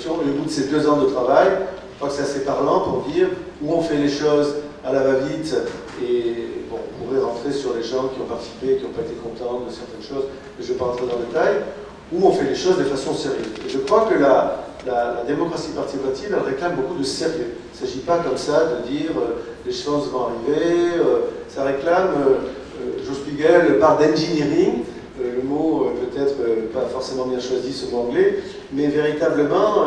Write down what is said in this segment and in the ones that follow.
Et au bout de ces 2 ans de travail, je crois que c'est assez parlant pour dire où on fait les choses à la va-vite, et bon, on pourrait rentrer sur les gens qui ont participé, qui n'ont pas été contents de certaines choses, mais je ne vais pas rentrer dans le détail, où on fait les choses de façon sérieuse. Et je crois que la démocratie participative, elle réclame beaucoup de sérieux. Il ne s'agit pas comme ça de dire les choses vont arriver, ça réclame, Joe Spiegel parle d'engineering, le mot peut-être pas forcément bien choisi, ce mot anglais, mais véritablement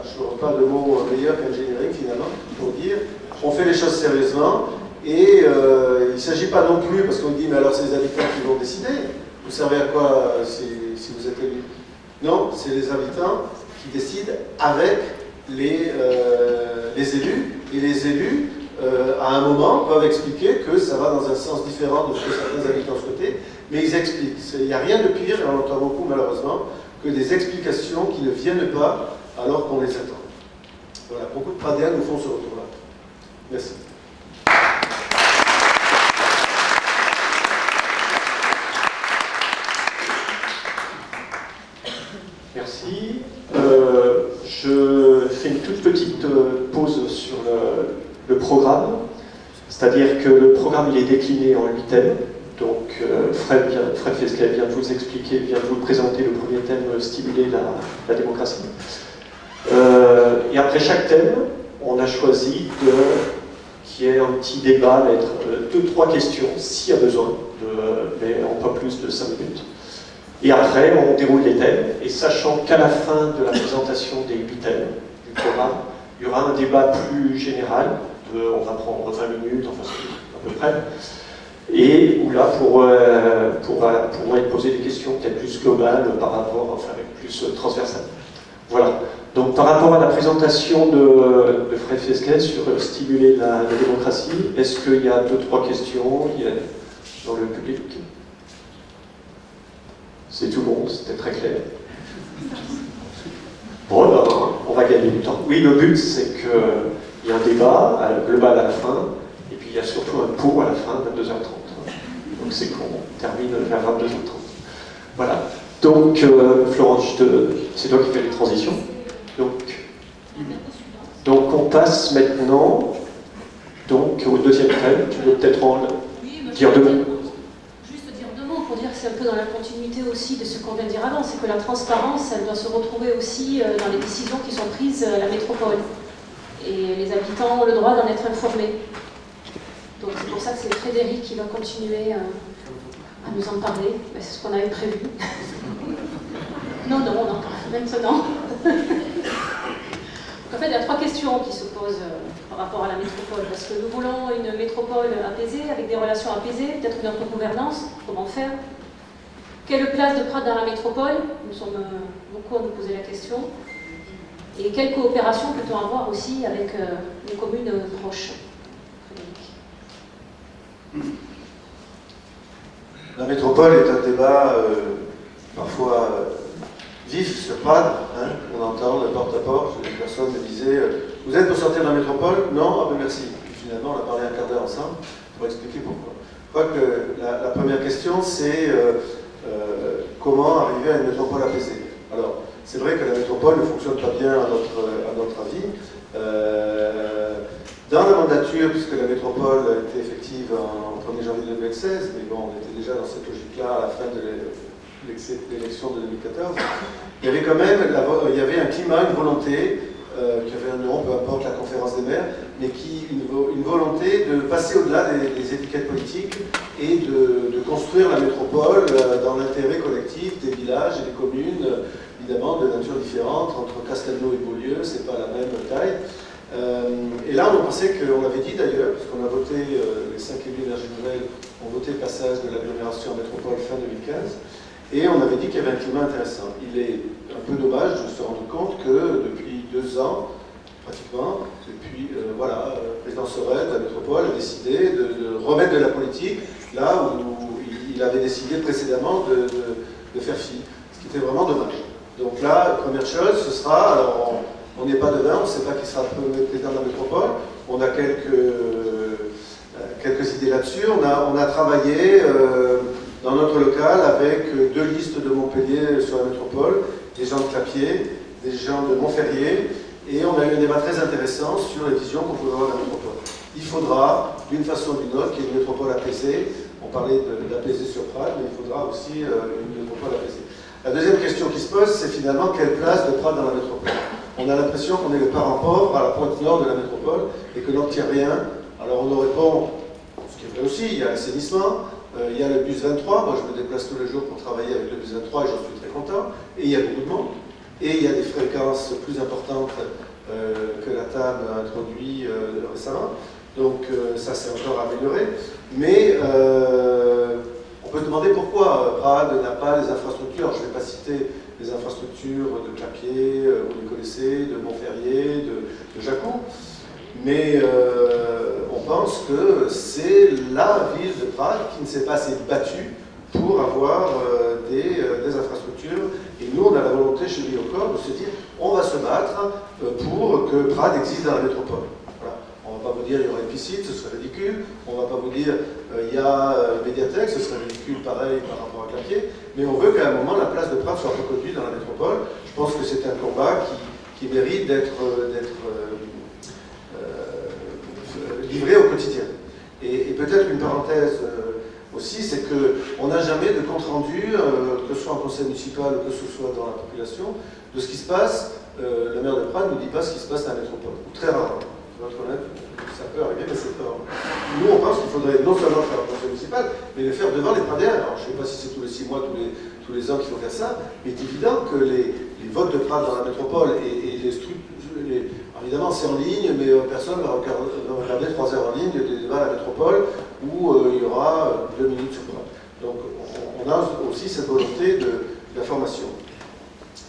je n'aurai pas de mot meilleur qu'engineering finalement, pour dire on fait les choses sérieusement, et il ne s'agit pas non plus, parce qu'on dit mais alors c'est les habitants qui vont décider, vous savez à quoi si vous êtes élu? Non, c'est les habitants qui décident avec les élus, et les élus à un moment peuvent expliquer que ça va dans un sens différent de ce que certains habitants souhaitaient, mais ils expliquent. Il n'y a rien de pire, et on l'entend beaucoup malheureusement, que des explications qui ne viennent pas alors qu'on les attend. Voilà, beaucoup de Pradéens nous font ce retour-là. Merci. Merci. Je fais une toute petite pause sur le programme, c'est-à-dire que le programme il est décliné en 8 thèmes. Donc Fred Fesquet vient de vous expliquer, vient de vous présenter le premier thème, stimuler la démocratie. Et après chaque thème, on a choisi qu'il y ait un petit débat, mettre 2-3 questions, s'il y a besoin, mais en pas plus de 5 minutes. Et après, on déroule les thèmes, et sachant qu'à la fin de la présentation des 8 thèmes du programme, il y aura un débat plus général, on va prendre 20 minutes, enfin à peu près, et où là, pourront être posées des questions peut-être plus globales, par rapport, enfin plus transversales. Voilà. Donc par rapport à la présentation de Fred Fesquet sur stimuler la démocratie, est-ce qu'il y a 2-3 questions dans le public? C'est tout bon, c'était très clair. Bon, alors, on va gagner du temps. Oui, le but, c'est qu'il y ait un débat global à la fin, et puis il y a surtout un pour à la fin, 22h30. Donc c'est qu'on termine vers 22h30. Voilà. Donc, Florence, c'est toi qui fais les transitions. Donc on passe maintenant au deuxième thème. Tu veux peut-être dire 2 mots? Juste dire 2 mots pour dire que c'est un peu dans la continuité aussi de ce qu'on vient de dire avant, c'est que la transparence, elle doit se retrouver aussi dans les décisions qui sont prises à la métropole. Et les habitants ont le droit d'en être informés. Donc c'est pour ça que c'est Frédéric qui va continuer à nous en parler. C'est ce qu'on avait prévu. Non, on en parle maintenant. En fait, il y a 3 questions qui se posent par rapport à la métropole, parce que nous voulons une métropole apaisée, avec des relations apaisées, peut-être une autre gouvernance, comment faire? Quelle place de Prades dans la métropole? Nous sommes beaucoup à nous poser la question. Et quelle coopération peut-on avoir aussi avec les communes proches? Frédéric. La métropole est un débat parfois vif sur Prades, hein, on entend le porte-à-porte, une personne me disait vous êtes pour sortir de la métropole? Non? Ah ben merci. Et finalement, on a parlé un quart d'heure ensemble pour expliquer pourquoi. Je crois que la première question, c'est comment arriver à une métropole apaisée. Alors, c'est vrai que la métropole ne fonctionne pas bien à notre avis. Dans la mandature, puisque la métropole a été effective en 1er janvier 2016, mais bon, on était déjà dans cette logique-là à la fin de l'élection de 2014, il y avait quand même un climat, une volonté, qui avait un nom, peu importe la conférence des maires, mais une volonté de passer au-delà des étiquettes politiques et de construire la métropole dans l'intérêt collectif des villages et des communes, évidemment de nature différente, entre Castelnau et Beaulieu, c'est pas la même taille. Et là, on pensait qu'on l'avait dit d'ailleurs, puisqu'on a voté, les 5 élus énergie nouvelle ont voté le passage de l'agglomération en métropole fin 2015, et on avait dit qu'il y avait un climat intéressant. Il est un peu dommage de se rendre compte que depuis 2 ans, pratiquement, depuis, voilà, le président Sorel de la métropole a décidé de remettre de la politique là où il avait décidé précédemment de faire fi, ce qui était vraiment dommage. Donc là, première chose, ce sera, alors on n'est pas dedans, on ne sait pas qui sera le président de la métropole, on a quelques idées là-dessus, on a travaillé dans notre local avec 2 listes de Montpellier sur la métropole des gens de Clapiers, des gens de Montferrier, et on a eu un débat très intéressant sur les visions qu'on pouvait avoir de la métropole. Il faudra, d'une façon ou d'une autre, qu'il y ait une métropole apaisée. On parlait d'apaiser sur Prades, mais il faudra aussi une métropole apaisée. La deuxième question qui se pose, c'est finalement quelle place de Prades dans la métropole. On a l'impression qu'on est le parent pauvre à la pointe nord de la métropole et que l'on n'obtient rien. Alors on nous répond, ce qui est vrai aussi, il y a l'assainissement, il y a le bus 23, moi je me déplace tous les jours pour travailler avec le bus 23 et j'en suis très content, et il y a beaucoup de monde, et il y a des fréquences plus importantes que la table a introduit récemment, donc ça c'est encore amélioré, mais on peut demander pourquoi Prades n'a pas les infrastructures. Alors, je ne vais pas citer les infrastructures de Clapiers, vous les connaissez, de Montferrier, de Jacou, mais on pense que c'est la ville de Prades qui ne s'est pas assez battue pour avoir des infrastructures. Et nous, on a la volonté chez Biocor de se dire on va se battre pour que Prades existe dans la métropole. Voilà. On ne va pas vous dire il y aura une piscine, ce serait ridicule. On ne va pas vous dire il y a une médiathèque, ce serait ridicule pareil par rapport à Clapiers. Mais on veut qu'à un moment la place de Prades soit reconnue dans la métropole. Je pense que c'est un combat qui mérite d'être livré au quotidien. Et peut-être une parenthèse aussi, c'est qu'on n'a jamais de compte-rendu, que ce soit en conseil municipal ou que ce soit dans la population, de ce qui se passe. Le maire de Prades ne nous dit pas ce qui se passe dans la métropole, ou très rarement. Pour être honnête, ça peut arriver, mais c'est très rare. Nous, on pense qu'il faudrait non seulement faire un conseil municipal, mais le faire devant les Pradéens. Alors, je ne sais pas si c'est tous les 6 mois, tous les ans qu'il faut faire ça, mais il est évident que les votes de Prades dans la métropole et les structures. Évidemment, c'est en ligne, mais personne ne va regarder 3 heures en ligne des débats à la métropole où il y aura 2 minutes sur Prades. Donc, on a aussi cette volonté d'information.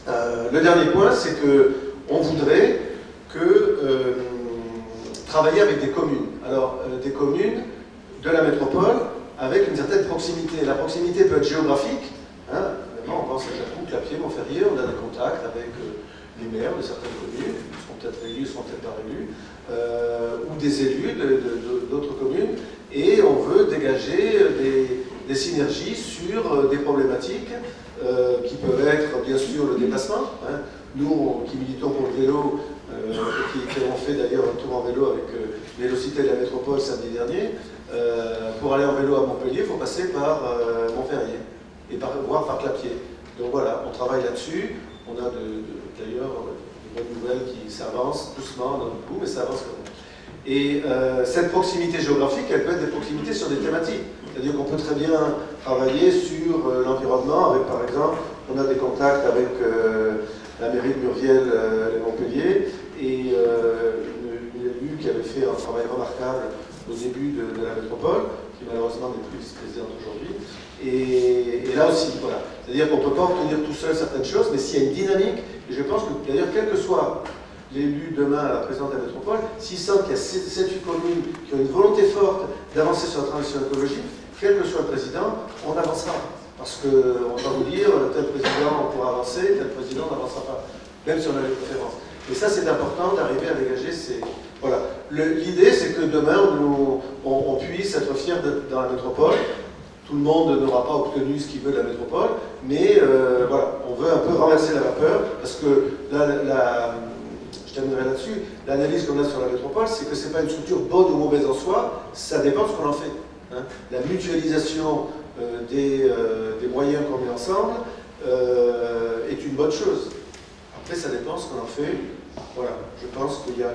Le dernier point, c'est qu'on voudrait travailler avec des communes. Alors, des communes de la métropole avec une certaine proximité. La proximité peut être géographique. Hein. On pense à Jacou, Clapiers, Montferrier, on a des contacts avec les maires de certaines communes, ils seront peut-être élus, ils seront peut-être pas élus, ou des élus d'autres communes, et on veut dégager des synergies sur des problématiques qui peuvent être bien sûr le déplacement. Hein. Nous qui militons pour le vélo, qui avons fait d'ailleurs un tour en vélo avec Vélocité de la Métropole samedi dernier, pour aller en vélo à Montpellier, il faut passer par Montferrier, et voire par Clapiers. Donc voilà, on travaille là-dessus. On a d'ailleurs de bonnes nouvelles qui s'avancent doucement dans le coup, mais ça avance quand même. Et cette proximité géographique, elle peut être des proximités sur des thématiques. C'est-à-dire qu'on peut très bien travailler sur l'environnement, avec par exemple, on a des contacts avec la mairie de Murviel et Montpellier, et une élue qui avait fait un travail remarquable au début de la métropole, qui malheureusement n'est plus vice-présidente aujourd'hui. Et là aussi, voilà. C'est-à-dire qu'on ne peut pas obtenir tout seul certaines choses, mais s'il y a une dynamique, et je pense que d'ailleurs, quel que soit l'élu demain à la présidence de la métropole, s'il sent qu'il y a 7-8 communes qui ont une volonté forte d'avancer sur la transition écologique, quel que soit le président, on avancera. Parce qu'on va vous dire, tel président pourra avancer, tel président n'avancera pas, même si on a les préférences. Et ça, c'est important d'arriver à dégager ces... Voilà. L'idée, c'est que demain, on puisse être fiers dans la métropole. Tout le monde n'aura pas obtenu ce qu'il veut de la métropole, mais voilà, on veut un peu renverser la vapeur, parce que je terminerai là-dessus, l'analyse qu'on a sur la métropole, c'est que ce n'est pas une structure bonne ou mauvaise en soi, ça dépend de ce qu'on en fait. Hein. La mutualisation des moyens qu'on met ensemble est une bonne chose. Après, ça dépend de ce qu'on en fait. Voilà, je pense qu'il y a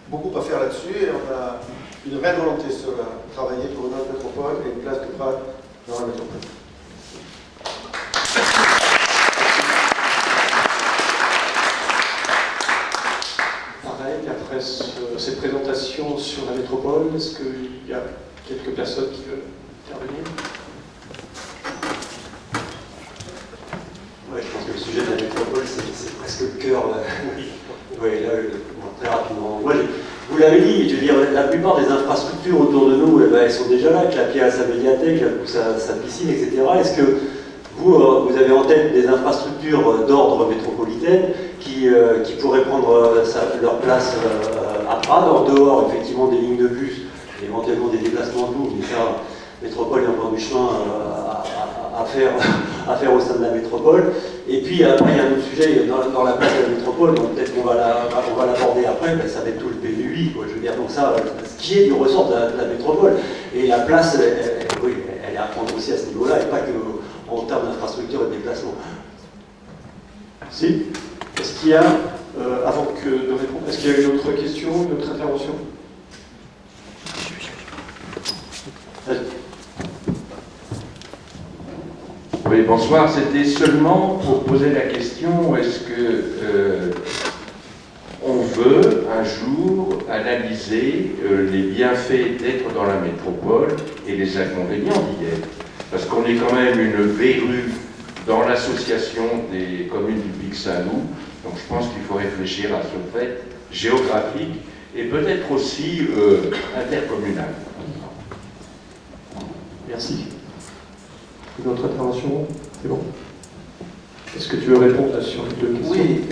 beaucoup à faire là-dessus, et on a une réelle volonté sur travailler pour une autre métropole et une place de Prades dans la métropole. Pareil, après cette présentation sur la métropole, est-ce qu'il y a quelques personnes qui veulent intervenir? Oui, je pense que le sujet de la métropole, c'est presque le cœur. Oui, là, très rapidement. Moi, vous l'avez dit, je veux dire, la plupart des infrastructures autour de nous, elles sont déjà là. Clapiers a sa médiathèque, sa piscine, etc. Est-ce que vous avez en tête des infrastructures d'ordre métropolitain qui pourraient prendre leur place à Prades, en dehors effectivement des lignes de bus, éventuellement des déplacements de lourds, mais ça, métropole, il y a encore du chemin à faire à faire au sein de la métropole. Et puis après, il y a un autre sujet dans la place de la métropole, donc peut-être qu'on va l'aborder après, mais ça va être tout le PUI, quoi. Je veux dire, donc ça, ce qui est du ressort de la métropole. Et la place, oui, elle est à prendre aussi à ce niveau-là, et pas que en termes d'infrastructure et de déplacement. Merci. Est-ce qu'il y a, avant de répondre, est-ce qu'il y a une autre question, une autre intervention? Oui, bonsoir. C'était seulement pour poser la question, est-ce que on veut un jour analyser les bienfaits d'être dans la métropole et les inconvénients d'y être? Parce qu'on est quand même une verrue dans l'association des communes du Pic Saint-Loup, donc je pense qu'il faut réfléchir à ce fait géographique et peut-être aussi intercommunal. Merci. Une autre intervention? C'est bon. Est-ce que tu veux répondre sur les deux questions? Oui,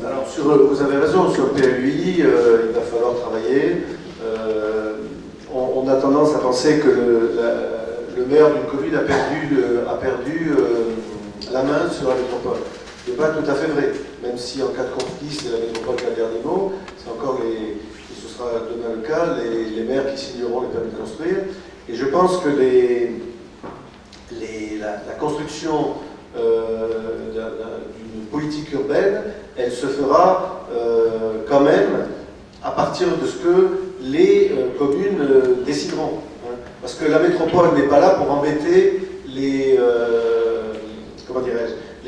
alors vous avez raison, sur le PLUI, il va falloir travailler. On a tendance à penser que le maire d'une commune a perdu la main sur la métropole. Ce n'est pas tout à fait vrai, même si en cas de conflit, c'est la métropole qui a le dernier mot, c'est encore et ce sera demain le cas, les maires qui signeront les permis de construire. Et je pense que la construction d'une politique urbaine, elle se fera quand même à partir de ce que les communes décideront. Hein. Parce que la métropole n'est pas là pour embêter les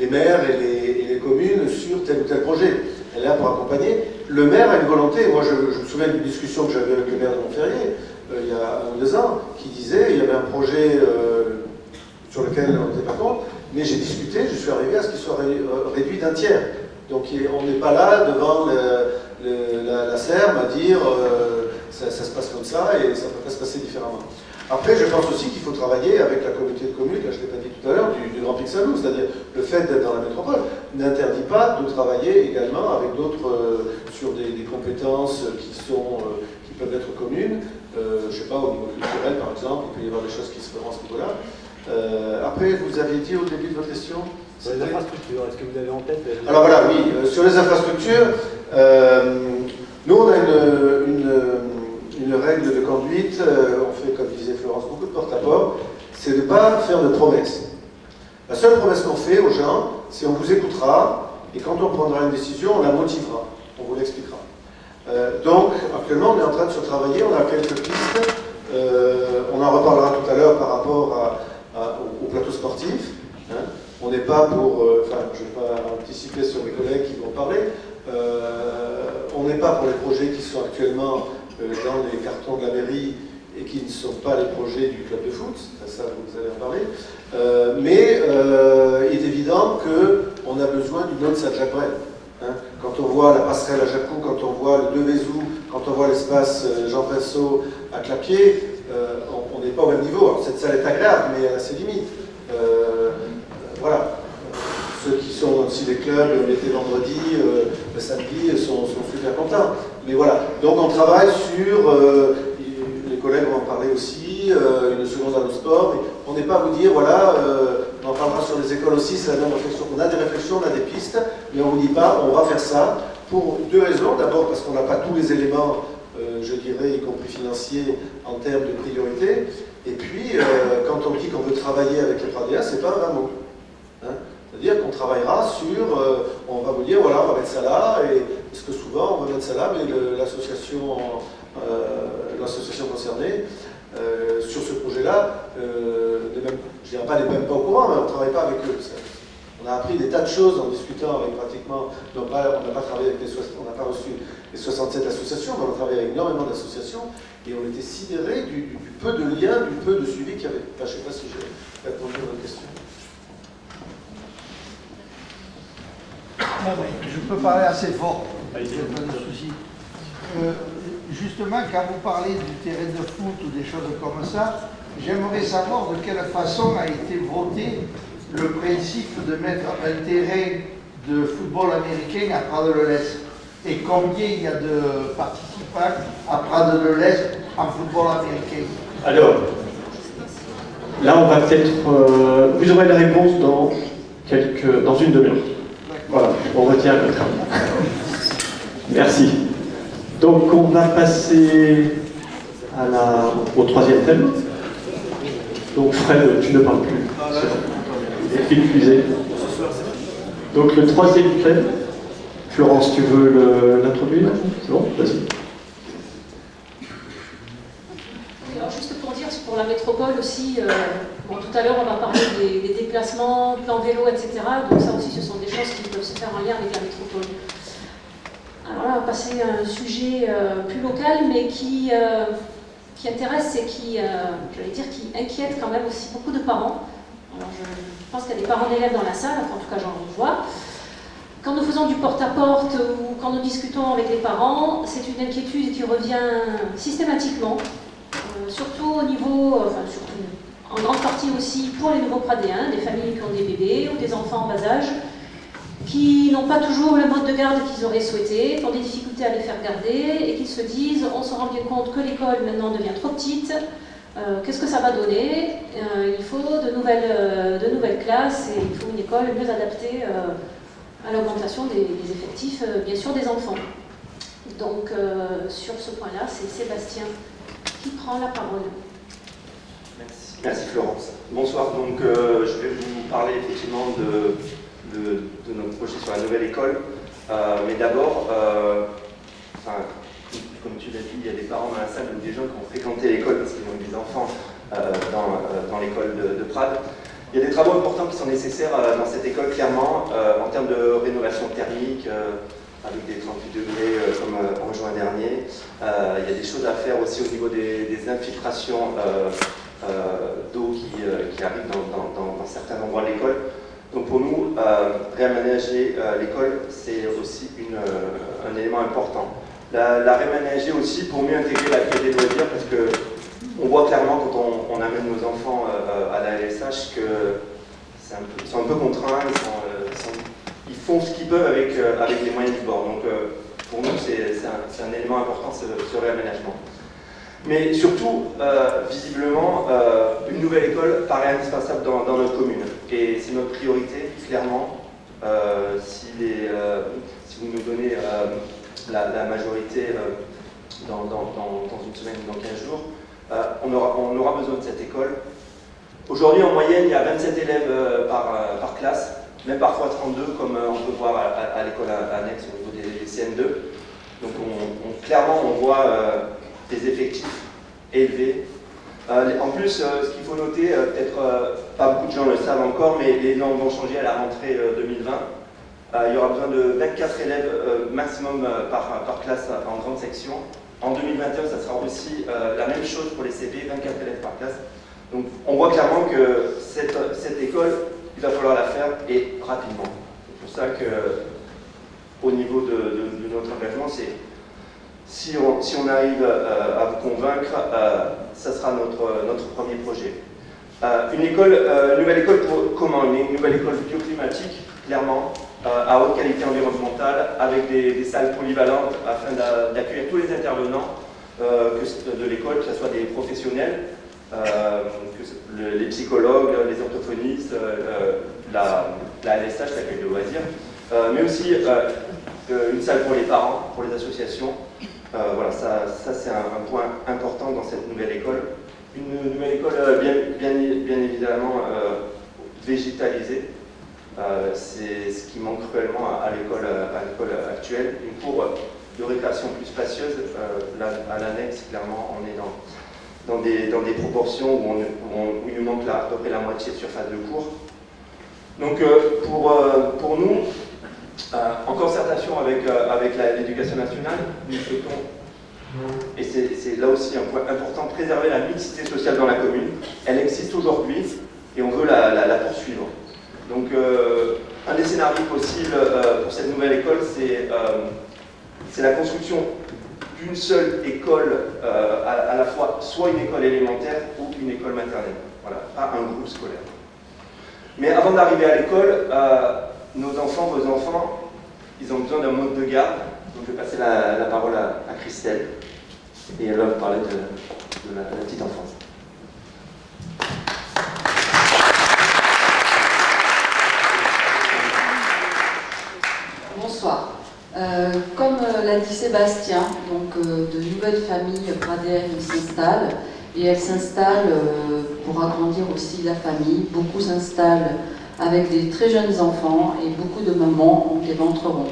maires et les communes sur tel ou tel projet. Elle est là pour accompagner. Le maire a une volonté. Moi, je me souviens d'une discussion que j'avais avec le maire de Montferrier il y a 1 ou 2 ans, qui disait il y avait un projet sur lequel on n'était pas contre, mais j'ai discuté, je suis arrivé à ce qu'il soit réduit d'1 tiers. Donc on n'est pas là devant la SERM à dire ça se passe comme ça et ça ne peut pas se passer différemment. Après, je pense aussi qu'il faut travailler avec la communauté de communes, là je ne l'ai pas dit tout à l'heure, du Grand Pic Saint-Loup, c'est-à-dire le fait d'être dans la métropole n'interdit pas de travailler également avec d'autres sur des compétences qui peuvent être communes. Je ne sais pas, au niveau culturel par exemple, il peut y avoir des choses qui se feront à ce niveau-là. Après, vous avez dit au début de votre question sur les infrastructures, est-ce que vous avez en tête Alors voilà, oui, sur les infrastructures, nous on a une règle de conduite, on fait, comme disait Florence, beaucoup de porte-à-porte, c'est de ne pas faire de promesses. La seule promesse qu'on fait aux gens, c'est on vous écoutera, et quand on prendra une décision, on la motivera, on vous l'expliquera. Donc, actuellement, on est en train de se travailler, on a quelques pistes, on en reparlera tout à l'heure par rapport au plateau sportif. Hein. On n'est pas pour, enfin, je ne vais pas anticiper sur mes collègues qui vont parler, on n'est pas pour les projets qui sont actuellement dans les cartons de la mairie et qui ne sont pas les projets du club de foot, ça vous allez en parler, mais il est évident qu'on a besoin d'une autre Saint-Jacques-Brel. Hein. Quand on voit la passerelle à Jacou, quand on voit le Devezou, quand on voit l'espace Jean Pinceau à Clapier, on n'est pas au même niveau. Alors, cette salle est agréable, mais elle a ses limites. Voilà. Ceux qui sont aussi des clubs, l'été vendredi, le samedi, sont super contents. Mais voilà. Donc on travaille sur, les collègues vont en parler aussi, une seconde à nos sports. Mais on n'est pas à vous dire, voilà, on en parlera sur les écoles aussi, c'est la même réflexion. On a des réflexions, on a des pistes, mais on ne vous dit pas, on va faire ça pour 2 raisons. D'abord parce qu'on n'a pas tous les éléments, je dirais, y compris financiers, en termes de priorité. Et puis, quand on dit qu'on veut travailler avec les Pradéens, c'est pas un vrai mot. Hein. C'est-à-dire qu'on travaillera sur, on va vous dire, voilà, on va mettre ça là, et parce que souvent on va mettre ça là, mais l'association concernée, sur ce projet-là, je ne dirais pas les mêmes pas au courant, mais on ne travaille pas avec eux. On a appris des tas de choses en discutant avec pratiquement, on n'a pas travaillé avec on n'a pas reçu les 67 associations, mais on a travaillé avec énormément d'associations, et on était sidérés du peu de liens, du peu de suivi qu'il y avait. Enfin, je ne sais pas si j'ai répondu à votre question. Non, mais je peux parler assez fort, pas de souci. Justement, quand vous parlez du terrain de foot ou des choses comme ça, j'aimerais savoir de quelle façon a été voté le principe de mettre un terrain de football américain à Prades-de-l'Est. Et combien il y a de participants à Prades-de-l'Est en football américain? Alors, Là, on va peut-être... vous aurez la réponse dans une demi-heure. Voilà, on retient le travail. Merci. Donc, on va passer au troisième thème. Donc, Fred, tu ne parles plus. C'est épuisé. Donc, le troisième thème. Florence, tu veux l'introduire? C'est bon? Vas-y. Alors juste pour dire, pour la métropole aussi, bon, tout à l'heure on va parler des déplacements, plans vélo, etc. Donc ça aussi ce sont des choses qui peuvent se faire en lien avec la métropole. Alors là on va passer à un sujet plus local mais qui intéresse et qui inquiète quand même aussi beaucoup de parents. Alors je pense qu'il y a des parents d'élèves dans la salle, enfin, en tout cas j'en vois. Quand nous faisons du porte-à-porte ou quand nous discutons avec les parents, c'est une inquiétude qui revient systématiquement. Surtout au niveau, surtout en grande partie aussi pour les nouveaux pradéens, des familles qui ont des bébés ou des enfants en bas âge, qui n'ont pas toujours le mode de garde qu'ils auraient souhaité, qui ont des difficultés à les faire garder et qui se disent on se rend bien compte que l'école maintenant devient trop petite, qu'est-ce que ça va donner, il faut de nouvelles classes et il faut une école mieux adaptée à l'augmentation des effectifs, bien sûr, des enfants. Donc sur ce point-là, c'est Sébastien qui prend la parole. Merci Florence. Bonsoir, donc je vais vous parler effectivement de notre projet sur la nouvelle école. Mais d'abord, comme tu l'as dit, il y a des parents dans la salle ou des gens qui ont fréquenté l'école parce qu'ils ont eu des enfants dans l'école de Prades. Il y a des travaux importants qui sont nécessaires dans cette école, clairement, en termes de rénovation thermique, avec des 38 degrés comme en juin dernier. Il y a des choses à faire aussi au niveau des infiltrations d'eau qui arrivent dans certains endroits de l'école. Donc pour nous, réaménager l'école, c'est aussi un élément important. La réaménager aussi pour mieux intégrer l'activité de loisirs, parce que on voit clairement quand on amène nos enfants à la LSH qu'ils sont un peu contraints, ils font ce qu'ils peuvent avec les moyens du bord. Donc pour nous, c'est un élément important, ce réaménagement. Mais surtout, visiblement, une nouvelle école paraît indispensable dans notre commune. Et c'est notre priorité, clairement. Si vous nous donnez la majorité dans une semaine ou dans 15 jours, on aura besoin de cette école. Aujourd'hui, en moyenne, il y a 27 élèves par classe, même parfois 32, comme on peut voir à l'école annexe au niveau des CN2. Donc clairement, on voit des effectifs élevés. En plus, ce qu'il faut noter, peut-être pas beaucoup de gens le savent encore, mais les normes vont changer à la rentrée 2020. Il y aura besoin de 24 élèves maximum par classe en grande section. En 2021, ça sera aussi la même chose pour les CP, 24 élèves par classe. Donc on voit clairement que cette école, il va falloir la faire et rapidement. C'est pour ça qu'au niveau de notre engagement, c'est si on arrive à vous convaincre, ça sera notre premier projet. Une nouvelle école comment? Une nouvelle école bioclimatique, clairement, à haute qualité environnementale, avec des salles polyvalentes afin d'accueillir tous les intervenants de l'école, que ce soit des professionnels, les psychologues, les orthophonistes, la LSH, l'accueil de loisirs, mais aussi une salle pour les parents, pour les associations. Voilà, ça c'est un point important dans cette nouvelle école. Une nouvelle école bien évidemment végétalisée. C'est ce qui manque cruellement à l'école actuelle. Une cour de récréation plus spacieuse. À l'annexe, clairement, on est dans des proportions où il nous manque à peu près la moitié de surface de cour. Donc pour nous, en concertation avec l'éducation nationale, nous souhaitons, et c'est là aussi un point important, préserver la mixité sociale dans la commune. Elle existe aujourd'hui et on veut la poursuivre. Donc un des scénarios possibles pour cette nouvelle école, c'est la construction d'une seule école, à la fois soit une école élémentaire ou une école maternelle. Voilà, pas un groupe scolaire. Mais avant d'arriver à l'école, nos enfants, vos enfants, ils ont besoin d'un mode de garde. Donc je vais passer la parole à Christelle. Et elle va vous parler de la petite enfance. Comme l'a dit Sébastien, donc, de nouvelles familles pradéennes s'installent et elles s'installent pour agrandir aussi la famille. Beaucoup s'installent avec des très jeunes enfants et beaucoup de mamans ont des ventres ronds.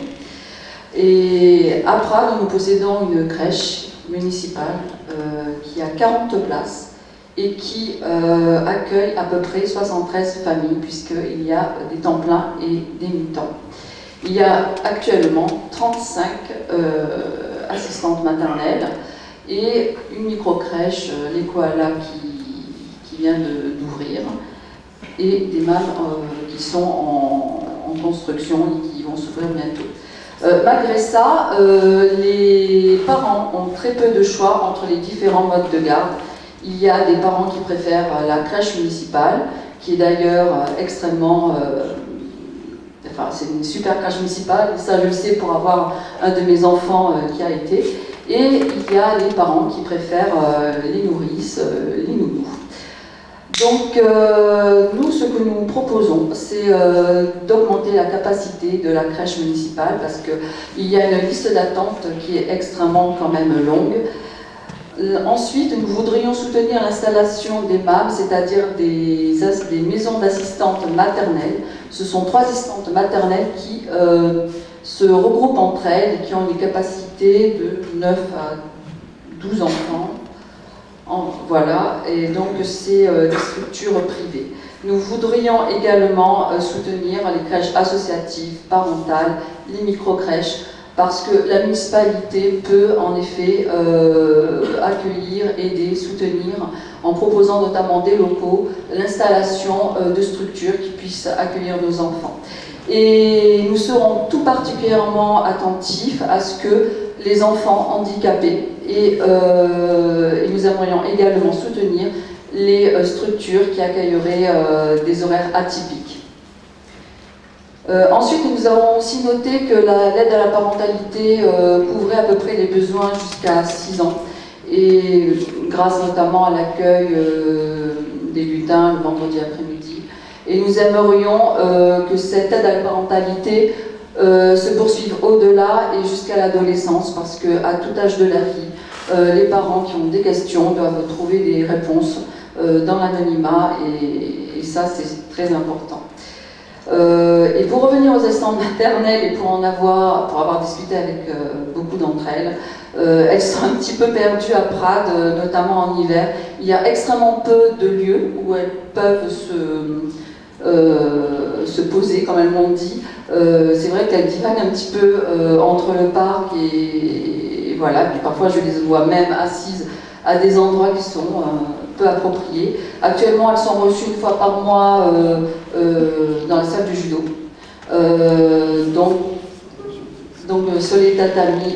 Et à Prades, nous possédons une crèche municipale qui a 40 places et qui accueille à peu près 73 familles puisqu'il y a des temps pleins et des mi-temps. Il y a actuellement 35 assistantes maternelles et une micro-crèche, les Koalas, qui vient d'ouvrir, et des mâles qui sont en construction et qui vont s'ouvrir bientôt. Malgré ça, les parents ont très peu de choix entre les différents modes de garde. Il y a des parents qui préfèrent la crèche municipale, qui est d'ailleurs extrêmement... Enfin, c'est une super crèche municipale, et ça je le sais pour avoir un de mes enfants qui a été. Et il y a les parents qui préfèrent les nourrices, les nounous. Donc, nous, ce que nous proposons, c'est d'augmenter la capacité de la crèche municipale parce qu'il y a une liste d'attente qui est extrêmement quand même longue. Ensuite, nous voudrions soutenir l'installation des MAM, c'est-à-dire des maisons d'assistantes maternelles. Ce sont 3 assistantes maternelles qui se regroupent entre elles et qui ont une capacité de 9 à 12 enfants. Voilà, et donc c'est des structures privées. Nous voudrions également soutenir les crèches associatives, parentales, les micro-crèches, parce que la municipalité peut en effet accueillir, aider, soutenir, en proposant notamment des locaux, l'installation de structures qui puissent accueillir nos enfants. Et nous serons tout particulièrement attentifs à ce que les enfants handicapés et nous aimerions également soutenir les structures qui accueilleraient des horaires atypiques. Ensuite, nous avons aussi noté que l'aide à la parentalité couvrait à peu près les besoins jusqu'à 6 ans, et grâce notamment à l'accueil des lutins le vendredi après-midi. Et nous aimerions que cette aide à la parentalité se poursuive au-delà et jusqu'à l'adolescence, parce qu'à tout âge de la vie, les parents qui ont des questions doivent trouver des réponses dans l'anonymat, et ça c'est très important. Et pour revenir aux assistantes maternelles et pour avoir discuté avec beaucoup d'entre elles, elles sont un petit peu perdues à Prades, notamment en hiver. Il y a extrêmement peu de lieux où elles peuvent se poser, comme elles m'ont dit. C'est vrai qu'elles divaguent un petit peu entre le parc et voilà. Puis parfois je les vois même assises à des endroits qui sont peu appropriés. Actuellement, elles sont reçues 1 fois par mois dans la salle du judo. Donc sur les tatamis,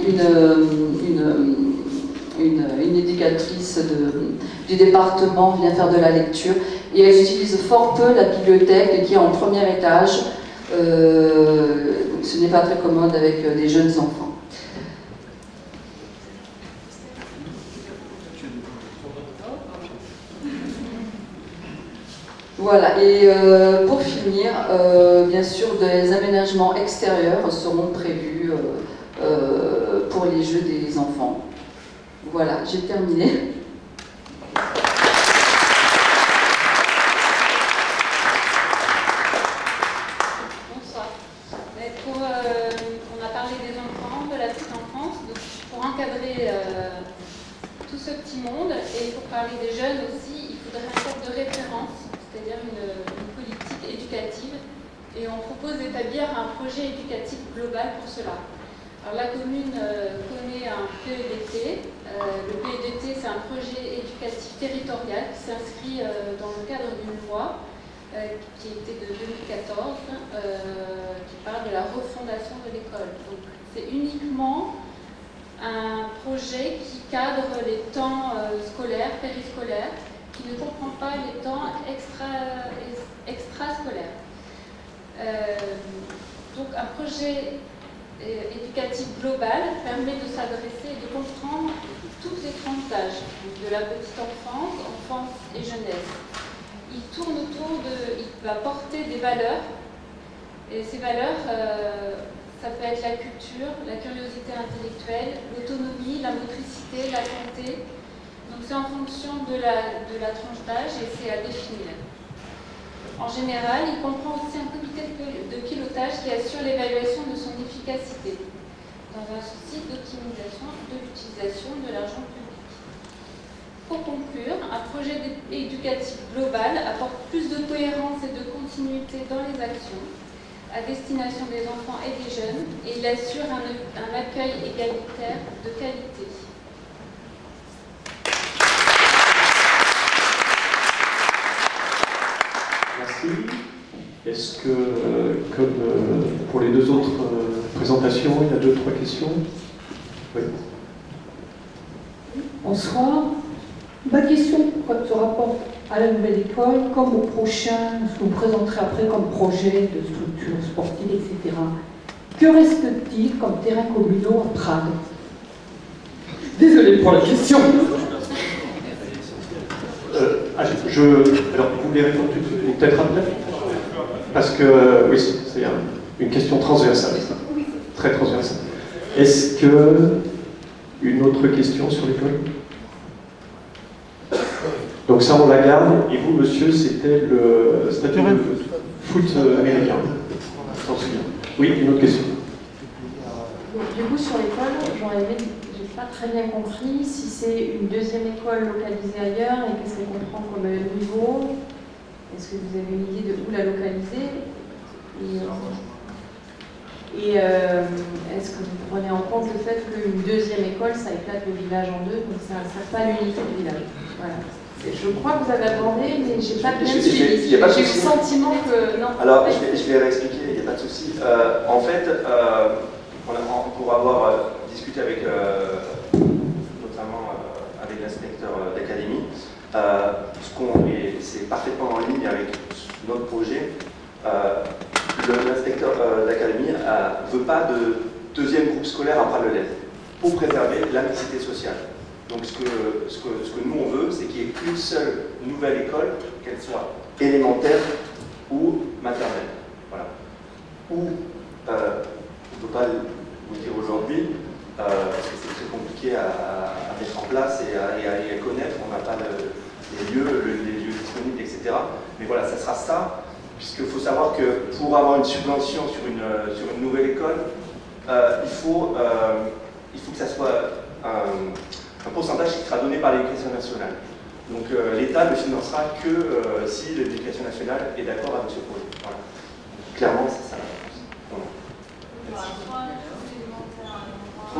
une éducatrice du département vient faire de la lecture, et elles utilisent fort peu la bibliothèque qui est en premier étage. Ce n'est pas très commode avec des jeunes enfants. Voilà, et pour finir, bien sûr, des aménagements extérieurs seront prévus pour les jeux des enfants. Voilà, j'ai terminé. Bonsoir. On a parlé des enfants, de la petite enfance, donc pour encadrer tout ce petit monde et pour parler des jeunes aussi, il faudrait un cadre de référence, c'est-à-dire une politique éducative, et on propose d'établir un projet éducatif global pour cela. Alors la commune connaît un PEDT. Le PEDT, c'est un projet éducatif territorial qui s'inscrit dans le cadre d'une loi qui était de 2014, qui parle de la refondation de l'école. Donc c'est uniquement un projet qui cadre les temps scolaires, périscolaires, qui ne comprend pas les temps extrascolaires. Donc un projet éducatif global permet de s'adresser et de comprendre toutes les tranches d'âge, de la petite enfance et jeunesse. Il tourne autour il va porter des valeurs, et ces valeurs, Ça peut être la culture, la curiosité intellectuelle, l'autonomie, la motricité, la santé. Donc c'est en fonction de la tranche d'âge et c'est à définir. En général, il comprend aussi un comité de pilotage qui assure l'évaluation de son efficacité, dans un souci d'optimisation de l'utilisation de l'argent public. Pour conclure, un projet éducatif global apporte plus de cohérence et de continuité dans les actions à destination des enfants et des jeunes, et il assure un accueil égalitaire de qualité. Merci. Est-ce que, comme pour les deux autres présentations, il y a 2-3 questions? Oui. Bonsoir. Ma question se rapporte à la nouvelle école, comme au prochain, ce que vous présenterez après comme projet de structure sportive, etc. Que reste-t-il comme terrain communaux à Prades? Désolée pour la question. Alors, vous voulez répondre tout de suite, ou peut-être après? Parce que, oui, c'est une question transversale, très transversale. Est-ce que une autre question sur l'école? Donc ça, on la garde. Et vous, monsieur, c'était le statut de foot américain. J'en souviens. Oui, une autre question. Du coup, sur l'école, j'aurais aimé, j'ai pas très bien compris si c'est une deuxième école localisée ailleurs et qu'est-ce qu'elle comprend comme niveau. Est-ce que vous avez une idée de où la localiser? Et est-ce que vous prenez en compte le fait qu'une deuxième école, ça éclate le village en deux, donc ça ne sert pas l'unité du village? Voilà. Je crois que vous avez abordé, mais je n'ai pas bien suivi. J'ai eu le sentiment que... Non. Alors, je vais réexpliquer, il n'y a pas de souci. En fait, pour avoir discuté avec, notamment avec l'inspecteur d'académie, c'est parfaitement en ligne avec notre projet. L'inspecteur d'académie ne veut pas de deuxième groupe scolaire à Prades-le-Lez pour préserver la mixité sociale. Donc ce que nous on veut, c'est qu'il n'y ait qu'une seule nouvelle école, qu'elle soit élémentaire ou maternelle. Voilà. Ou, on ne peut pas vous dire aujourd'hui, parce que c'est très compliqué à mettre en place et à connaître, on n'a pas les lieux disponibles, etc. Mais voilà, ça sera ça, puisqu'il faut savoir que pour avoir une subvention sur une nouvelle école, il faut que ça soit un pourcentage qui sera donné par l'Éducation nationale. Donc l'État ne financera que si l'Éducation nationale est d'accord avec ce projet. Voilà. Clairement, c'est ça.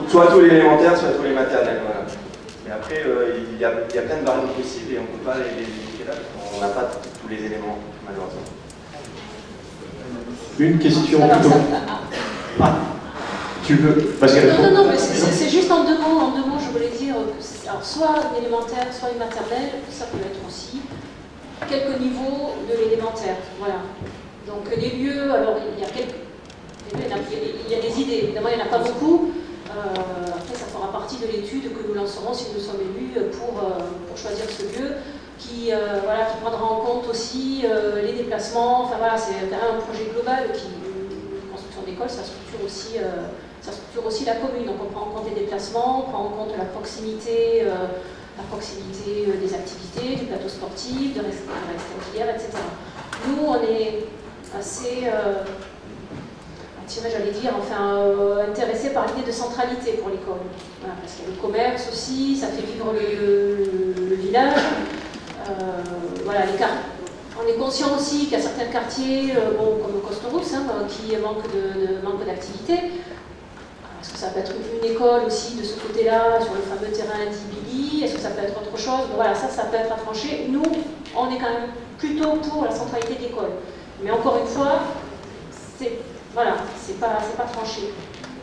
Soit tous les élémentaires, soit tous les maternelles. Voilà. Mais après, il y a plein de variantes possibles et on ne peut pas les limiter là, parce qu'on n'a pas tous les éléments, malheureusement. Une question plutôt. Ah, tu veux. Non, mais c'est juste en deux mots, je voulais dire que alors, soit une élémentaire, soit une maternelle, ça peut être aussi quelques niveaux de l'élémentaire. Voilà. Donc les lieux, alors il y a des idées, évidemment il n'y en a pas beaucoup. Après ça fera partie de l'étude que nous lancerons si nous sommes élus pour choisir ce lieu qui prendra en compte aussi les déplacements. Enfin voilà, c'est un projet global qui, une construction d'école, ça structure aussi la commune. Donc on prend en compte les déplacements, on prend en compte la proximité des activités, du plateau sportif, de l'extérieur, etc. Nous, on est assez intéressés par l'idée de centralité pour l'école. Voilà, parce qu'il y a le commerce aussi, ça fait vivre le village. On est conscient aussi qu'il y a certains quartiers, comme Costorousse, qui manquent d'activité. Est-ce que ça peut être une école aussi de ce côté-là, sur le fameux terrain d'Ibili? Est-ce que ça peut être autre chose? Voilà, ça peut être à trancher. Nous, on est quand même plutôt pour la centralité de l'école. Mais encore une fois, c'est pas tranché.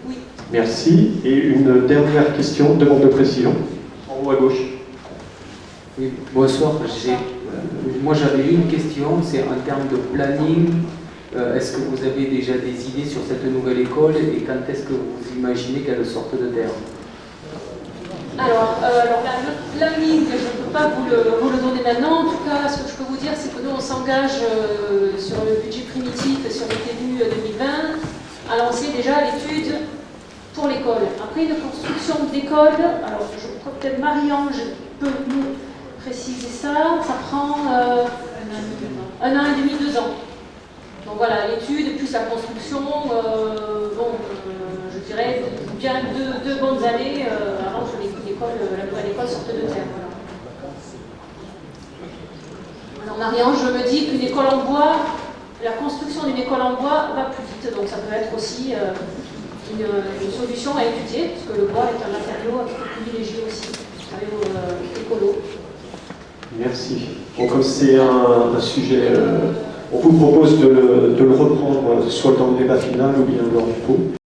Oui. Merci. Et une dernière question, demande de précision. En haut à gauche. Oui, bonsoir. Moi j'avais une question, c'est en termes de planning. Est-ce que vous avez déjà des idées sur cette nouvelle école et quand est-ce que vous imaginez qu'elle sorte de terre? Alors le planning, je ne peux pas vous le donner maintenant. En tout cas, ce que je peux vous dire, c'est que nous, on s'engage sur le budget primitif et sur les TVU 2020 a lancé déjà l'étude pour l'école. Après une construction d'école, alors je crois peut-être Marie-Ange peut nous préciser ça, ça prend 1 an et demi, 2 ans. Donc voilà, l'étude plus la construction, je dirais bien deux bonnes années avant que la nouvelle école sorte de terre. Voilà. Alors Marie-Ange, je me dis qu'une école en bois, la construction d'une école en bois va plus vite, donc ça peut être aussi une solution à étudier, parce que le bois est un matériau un petit peu privilégié aussi, écolo. Merci. Bon, comme c'est un sujet, on vous propose de le reprendre soit dans le débat final ou bien lors du pot.